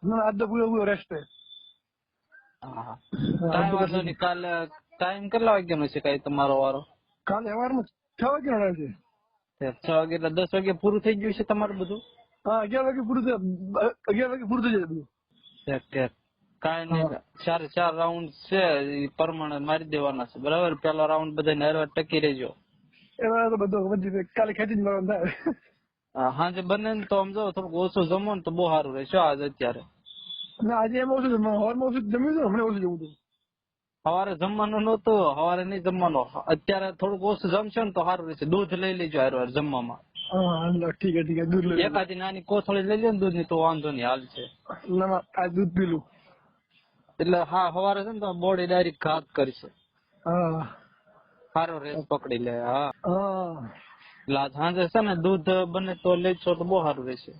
ના આજ તો પૂરો રેસ્ટ છે. હા કાંઈ વાંધો નહીં. કાલે ટાઈમ કેટલા વાગ્યાનો છે કઈ તમારો વારો? કાલે સવારમાં 6 વાગે છે. 6 વાગે એટલે 10 વાગે પૂરું થઈ ગયું છે તમારું બધું? હા 11 વાગે પૂરું થાય. 11 વાગે પૂરું થઈ જાય બધું. કાંઈ નહીં, 4 રાઉન્ડ છે એ પ્રમાણે મારી દેવાના છે બરાબર. પેલો રાઉન્ડ બધા હરવા ટકી રહેજો. એમાં તો બધું વધી કાલે ખેંચી જ મારવાનું થાય. સાંજે બને ને તો સમજો થોડુંક ઓછું જમો ને તો બહુ સારું રહેશે આજ અત્યારે. ના આજે એમ ઓછું જમવાનું, સવારમાં ઓછું જમ્યું હતું, હમણાં ઓછું જમવું હતું. સવારે જમવાનું નહોતું, સવારે નહીં જમવાનું. અત્યારે થોડુંક ઓછું જમશો ને તો સારું રહેશે. દૂધ લઈ લેજો હારવાર જમવામાં. હા ઠીક છે દૂધ લઈ એકાદી નાની કોથળી લઈ લો ને દૂધ ની તો વાંધો નહીં, હાલ છે. ના આ દૂધ પીલું. એટલે હા સવારે છે ને તો બોડી ડાયરેક્ટ ઘાત કરશે. હા સારો રેસ પકડી લે. હા હા એટલે આજ સાંજે છે ને દૂધ બને તો લેજો તો બહુ સારું રહેશે.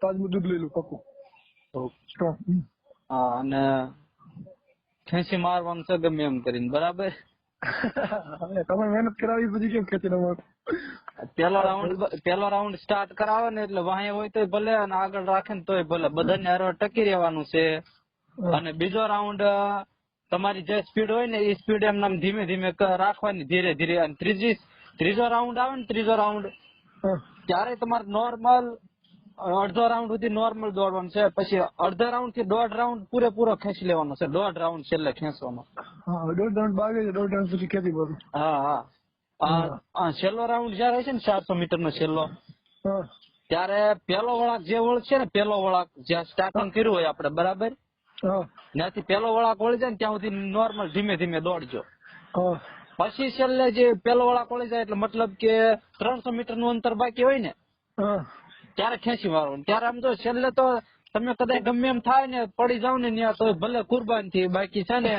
તાજું દૂધ લઈ લઉં પાકું. હા અને ખેંચી મારવાનું છે ગમે એમ કરીને બરાબર. તમે મહેનત કરાવી પછી કેમ ખેંચી રમવાનું. પેલો રાઉન્ડ સ્ટાર્ટ કરાવે ને એટલે વાહે હોય તોય ભલે અને આગળ રાખે ને તોય ભલે, બધાને હારે ટકી રહેવાનું છે. અને બીજો રાઉન્ડ તમારી જે સ્પીડ હોય ને એ સ્પીડ એમ નામ ધીમે ધીમે રાખવાની, ધીરે ધીરે. અને ત્રીજો રાઉન્ડ આવે ને, ત્રીજો રાઉન્ડ ત્યારે તમારે નોર્મલ અડધો રાઉન્ડ સુધી નોર્મલ દોડવાનું છે. પછી અડધા રાઉન્ડ થી 1.5 રાઉન્ડ પૂરેપૂરો ખેંચી લેવાનો છે. 1.5 રાઉન્ડ છેલ્લે ખેંચવાનો. હા 1.5 રાઉન્ડ બાકી છે, 1.5 રાઉન્ડ પછી ખેંચી પડું. હા છેલ્લો રાઉન્ડ જયારે છે ને 400 મીટર નો છેલ્લો, ત્યારે પેલો વળાંક જે વળશે છે ને, પેલો વળાંક જ્યાં સ્ટાર્ટિંગ કર્યું હોય આપડે બરાબર, ત્યાંથી પેલો વળાંક વળી જાય ને ત્યાં સુધી નોર્મલ ધીમે ધીમે દોડજો. પછી છેલ્લે જે પેલો વળાંક વળી જાય એટલે મતલબ કે 300 મીટર નું અંતર બાકી હોય ને ત્યારે ખેંચી મારવાનું. ત્યારે આમ તો છેલ્લે તો તમે કદાચ ગમે એમ થાય ને પડી જાવ ને ત્યાં તો ભલે કુરબાન થી, બાકી છે ને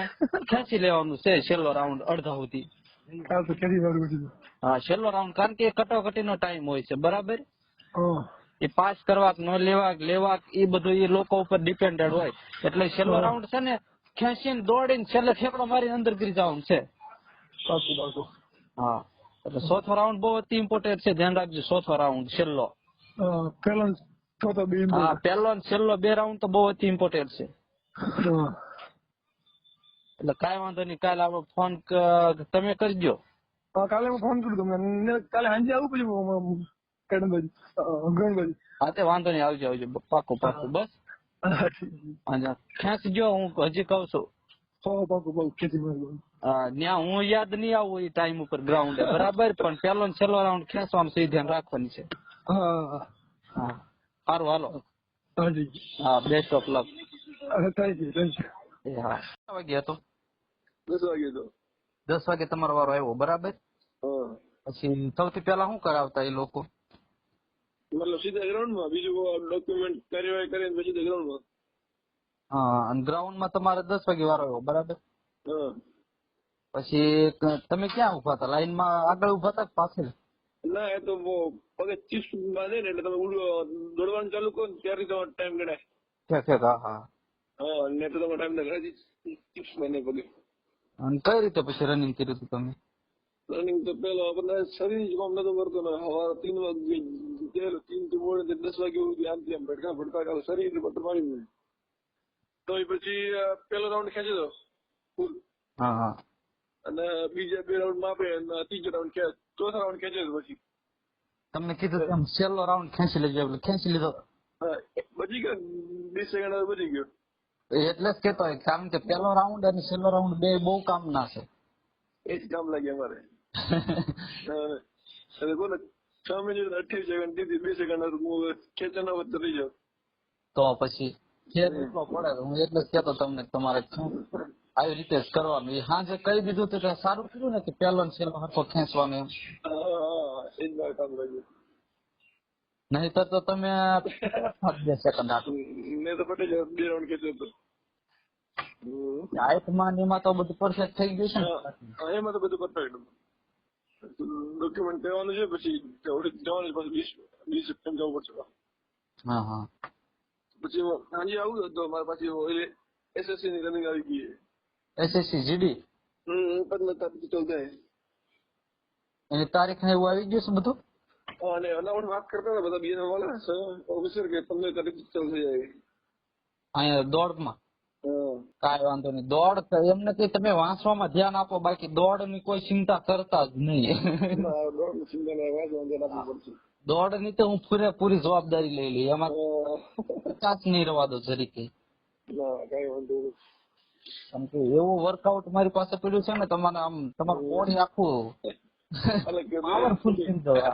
ખેંચી લેવાનું છે છેલ્લો રાઉન્ડ અડધા સુધી. હા છેલ્લો રાઉન્ડ, કારણ કે એ કટોકટી નો ટાઈમ હોય છે બરાબર. એ પાસ કરવા ન લેવા એ બધું એ લોકો ઉપર ડિપેન્ડેડ હોય. એટલે છેલ્લો રાઉન્ડ છે ને ખેંચીને દોડીને છેલ્લે ઠેકડો મારીને અંદર ગીરી જવાનું છે. હા એટલે ચોથો રાઉન્ડ બહુ અતિ ઇમ્પોર્ટન્ટ છે, ધ્યાન રાખજો. ચોથો રાઉન્ડ છેલ્લો. હા પેલો અને છેલ્લો 2 રાઉન્ડ તો બહુ અતિ ઇમ્પોર્ટન્ટ છે. એટલે કાંઈ વાંધો નહીં, કાલે આપણો ફોન તમે કરજો. કાલે હું ફોન કરું તમને. કાલે સાંજે આવું પછી હા તે વાંધો નહીં, આવજો પાકું બસ. ખેંચજો, હું હજી કઉ છું. ત્યાં હું યાદ નહીં આવું એ ટાઈમ ઉપર ગ્રાઉન્ડ બરાબર, પણ પેલો ને છેલ્લો રાઉન્ડ ખેંચવાનું છે, ધ્યાન રાખવાની છે. હા સારું હાલો. હા બેસ્ટ ઓફ લક. હા વાગે હતો? 10 વાગે તો. 10 વાગે તમારો વારો આવ્યો બરાબર. પછી સૌથી પેલા શું કરાવતા એ લોકો? મતલબ સીધા ગ્રાઉન્ડમાં, બીજું ડોક્યુમેન્ટ કાર્યવાહી કરીને પછી ગ્રાઉન્ડમાં. હા અને ગ્રાઉન્ડમાં તમારે 10 વાગે વારો આવ્યો બરાબર. પછી તમે ક્યાં ઉભા હતા? લાઈનમાં આગળ ઉભા હતા પાછળ? ના એ તો પગે ચીપ્સ બાંધે ને એટલે તમે દોડવાનું ચાલુ કરો ને ત્યારથી તમારો ટાઈમ ગણાય. હા ને તો તમારો ટાઈમ ના ચીપ્સ બાંધે પગે. અને કઈ રીતે પછી રનિંગ કર્યું હતું તમે? રનિંગ તો પેલો આપણને શરીર જ કામ નતો કરતો ને. સવારે 3 વાગે 3 થી મોડે 10 વાગે સુધી આમ ભડકા શરીર બટર મારી. તો પછી પેલો રાઉન્ડ ખેંચી દો અને બીજા 2 રાઉન્ડ માં આપે અને ત્રીજો રાઉન્ડ ચોથા રાઉન્ડ ખેંચે પછી તમને કીધું એમ છેલ્લો રાઉન્ડ ખેંચી લેજો, એટલે ખેંચી લીધો. બચી ગયો 20 સેકન્ડ બચી ગયો. એટલે જ કેતો હોય, કારણ કે પેલો રાઉન્ડ અને છેલ્લો રાઉન્ડ બે બહુ કામ ના છે. એ જ કામ લાગે અમારે. બોલો 6 મિનિટ 28 સેકન્ડ થી 2 સેકન્ડ ખેંચવાના વચ્ચે રહી જાવ તો પછી ફેર એટલો પડે. હું એટલે જ કેતો તમને તમારે આવી રીતે જ કરવાનું. એ સાંજે કહી દીધું તો સારું કર્યું ને કે પેલો ને છેલ્લો હરખો ખેંચવાનો એમ. એ જ મારે કામ લાગ્યું. નહીતર તો તમે 2 સેકન્ડ આપો. મેં તો પટેલ 2 રાઉન્ડ ખેંચ્યો હતો. હાઈટમાં એમાં તો બધું પરફેક્ટ થઈ ગયું છે ને? એમાં તો બધું પરફેક્ટ. ડોક્યુમેન્ટ કહેવાનું છે પછી જવાનું છે, પછી 20 સપ્ટેમ્બર જવું પડશે. પછી સાંજે આવું તો મારે પાછી એસએસસી ની રનિંગ આવી ગઈ. એસએસસી જીડી 15 તારીખ ચાલુ થાય. એની તારીખ ને એવું આવી ગયું છે બધું? અને અનાઉન્સ વાત કરતા હતા બધા બીએનએલ વાળા ઓફિસર કે 15 તારીખ ચાલુ થઈ જાય. અહીંયા દોડમાં હા. કાંઈ વાંધો નહીં. દોડ તો એમને કઈ તમે વાંચવામાં ધ્યાન આપો, બાકી દોડ ની કોઈ ચિંતા કરતા જ નહીં. ના, દોડની ચિંતા નહીં, વાંચવાનું ધ્યાન આપવું પડશે. દોડ ની તો હું પૂરેપૂરી જવાબદારી લઈ લઈ, એમાં હા. પચાસ નહીં રવા દો જરીકે. ના, કઈ વાંધો નહીં. કેમ કે એવું વર્કઆઉટ મારી પાસે પડ્યું છે ને, તમારે આમ તમારું બોડી આખું અલગ કે પાવરફુલ થઈ જવા.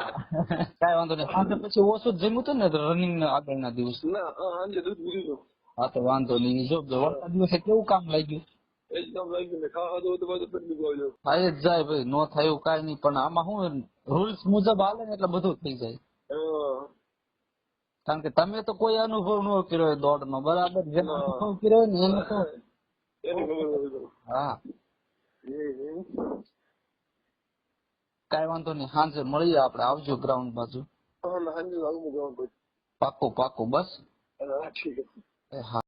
કાંઈ વાંધો નહીં. સાંજે પછી ઓછું જ જમ્યું હતું ને રનિંગ આગળના દિવસ. ના, સાંજે દૂધ પીધું હતું. હા તો વાંધો નહીં. જો વળતા દિવસે કેવું કામ લાગ્યું? એકદમ લાગ્યું ને ખાવા દો તો બધું પેટ દુખાવ જાય. થાય જ જાય ભાઈ, નો થયું કાંઈ નહીં, પણ આમાં શું રૂલ્સ મુજબ હાલે ને એટલે બધું થઈ જાય. હા. કારણ કે તમે તો કોઈ અનુભવ ન કર્યો હોય દોડનો, બરાબર? જેનો અનુભવ કર્યો હોય ને એને તો એની ખબર નથી. હા હમ. કાંઈ વાંધો નહીં. સાંજે મળીએ આપણે, આવજો ગ્રાઉન્ડ બાજુ. હા, સાંજે આવું જવાનું પછી. પાકું પાકું બસ. હા, ઠીક છે. હા.